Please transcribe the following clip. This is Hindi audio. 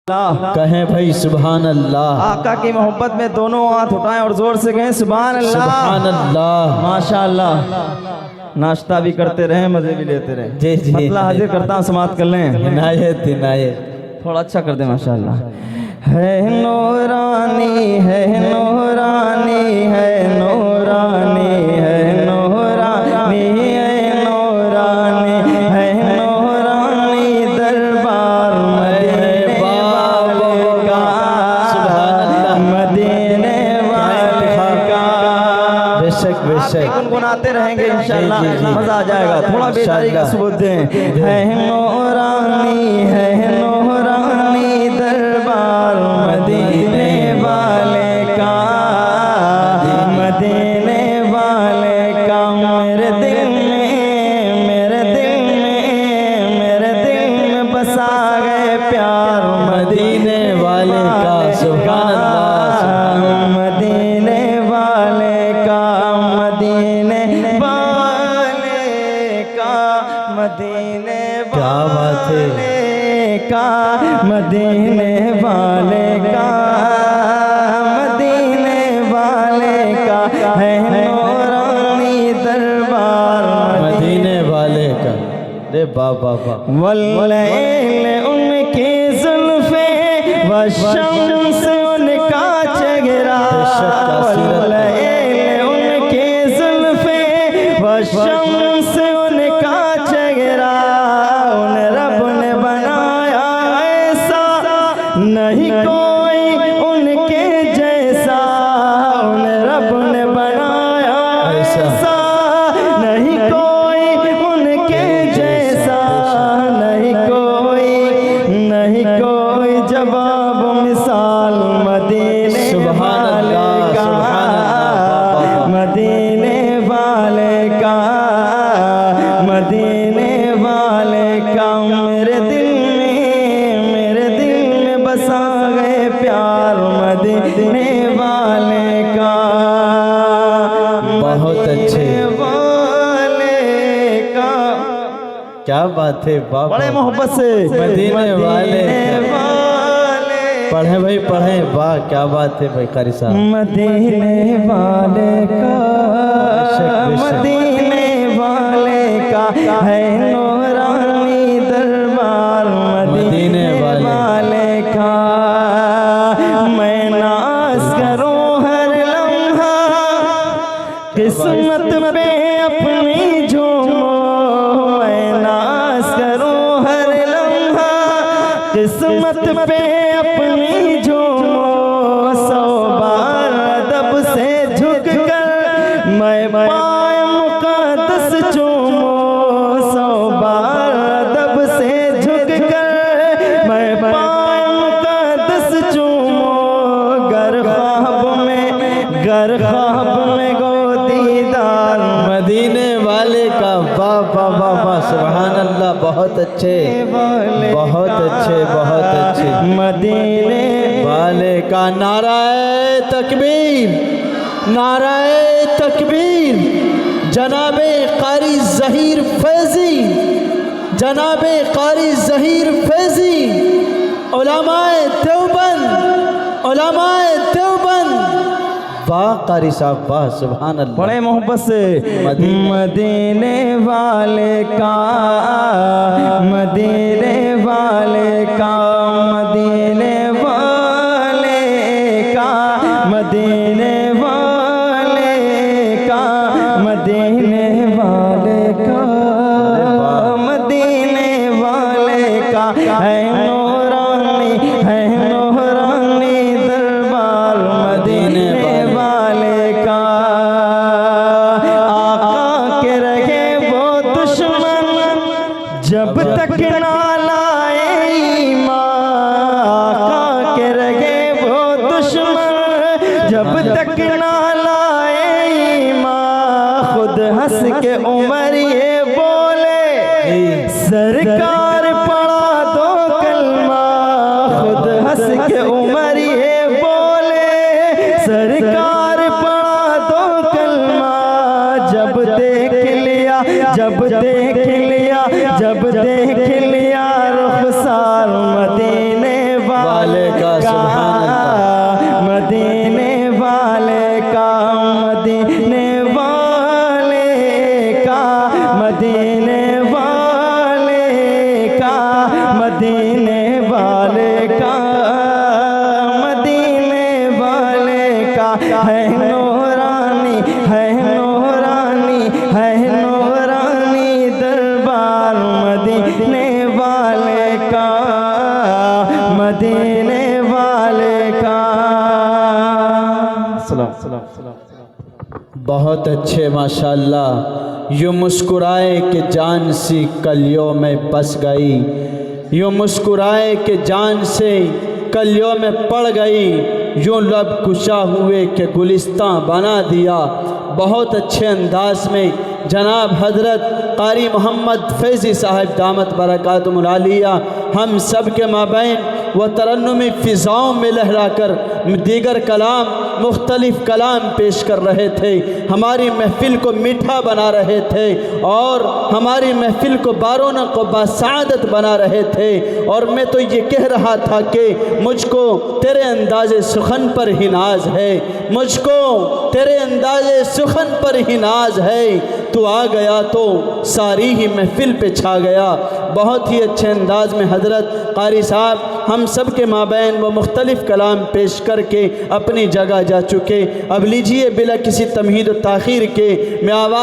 कहें भाई सुभान अल्लाह। आका की मोहब्बत में दोनों हाथ उठाएं और जोर से कहें सुभान अल्लाह। सुभान अल्लाह। माशाअल्लाह। नाश्ता भी करते रहे, मजे भी लेते रहे। जी जी। मतलब हाजिर करता हूँ, समाप्त कर लें। इनायत इनायत। थोड़ा अच्छा कर दे माशाअल्लाह। है नूरानी है नूरानी है नूरानी है नूरानी है नूरानी है नूरानी दरबार मदीने वाले का, मदीने वाले का। बेशक बेशक गुनगुनाते रहेंगे इंशाअल्लाह, जी, जी, जी। मजा आ जाएगा। थोड़ा बेदारी का सबूत दें। है नूरानी है नूरानी दरबार मदीने वाले का, मदीने वाले का। मेरे दिल में मेरे दिल में मेरे दिल में बसा गए प्यार मदीने वाले का। सुभान अल्लाह। मदीने वाले का, मदीने वाले का, मदीने क्या बात है। वाले का, मदीने वाले का, मदीने वाले का। है नूरानी दरबार मदीने वाले का। रे बाबा बाबा। वल्लैल उनकी जुल्फे व शम्स उनका चेहरा, वल्लैल उनकी जुल्फे व शम्स उनका चेहरा। उन रब ने बनाया ऐसा, नहीं कोई उनके जैसा। उन रब ने बनाया ऐसा, नहीं कोई उनके जैसा। नहीं कोई जवाब मिसाल मदीने वाले का, मदीने वाले का, मदीने वाले का। मेरे दिल में बसा गए प्यार मदीने वाले का। बहुत अच्छे। वाले का। क्या बात है बाबा। बड़े मोहब्बत से मदीने वाले का। वाले पढ़े भाई पढ़े। वाह क्या बात है भाई कारी साहब। मदीने वाले का, मदीने वाले का। है नूरानी दरबार मदीने वाले का। मैं नाज़ करूं हर लम्हा, किस्मत पे अपनी झूमो। मैं नाज़ करूं हर लम्हा, किस्मत पे अपनी झूमो। 100 बार अदब से झुक कर मैं पाए मुक़द्दस चूमो। 100 बार अदब से झुक कर मैं पाए मुक़द्दस चूमो। गर ख्वाब में गो दीदार मदीने वाले का। वाह वाह वाह वाह। सुभान अल्लाह। बहुत अच्छे बहुत अच्छे बहुत अच्छे। मदीने वाले का। नाराए तकबीर नाराए तकबीर। जनाबे कारी ज़हीर फैज़ी, जनाबे कारी ज़हीर फैज़ी, उलमाए देवबंद, उलमाए देवबंद। वाह कारी साहब वाह। सुभान अल्लाह। बड़े मोहब्बत से मदीने वाले का, मदीने वाले का, मदीने वाले का, मदीने वाले का, मदीने वाले का, मदीने वाले का। है नूरानी है नूरानी दरबार मदीने वाले का। आका के रहे वो दुश्मन जब तक ना लाए ईमान, मदीने वाले का। सलाम सलाम सलाम। बहुत अच्छे माशाअल्लाह। यूँ मुस्कुराए कि जान सी कलियों में बस गई, यूँ मुस्कुराए कि जान से कलियों में पड़ गई, यूँ लब कुशा हुए कि गुलिस्तां बना दिया। बहुत अच्छे अंदाज में जनाब हज़रत क़ारी मोहम्मद फैज़ी साहब दामत बरकातुहुल आलिया हम सब के माबैन व तरन्नुमी फ़िज़ाओं में लहरा कर दीगर कलाम मुख्तलिफ़ कलाम पेश कर रहे थे, हमारी महफ़िल को मीठा बना रहे थे और हमारी महफ़िल को बारोना को बासादत बना रहे थे। और मैं तो ये कह रहा था कि मुझको तेरे अंदाज़े सुखन पर ही नाज है, मुझको तेरे अंदाज़े सुखन पर ही नाज है। तू आ गया तो सारी ही महफ़िल पे छा गया। बहुत ही अच्छे अंदाज में हज़रत क़ारी साहब हम सब के माबैन व मुख्तलिफ़ कलाम पेश करके अपनी जगह जा चुके। अब लीजिए बिला किसी तमहीद व ताख़ीर के मैं आवाज़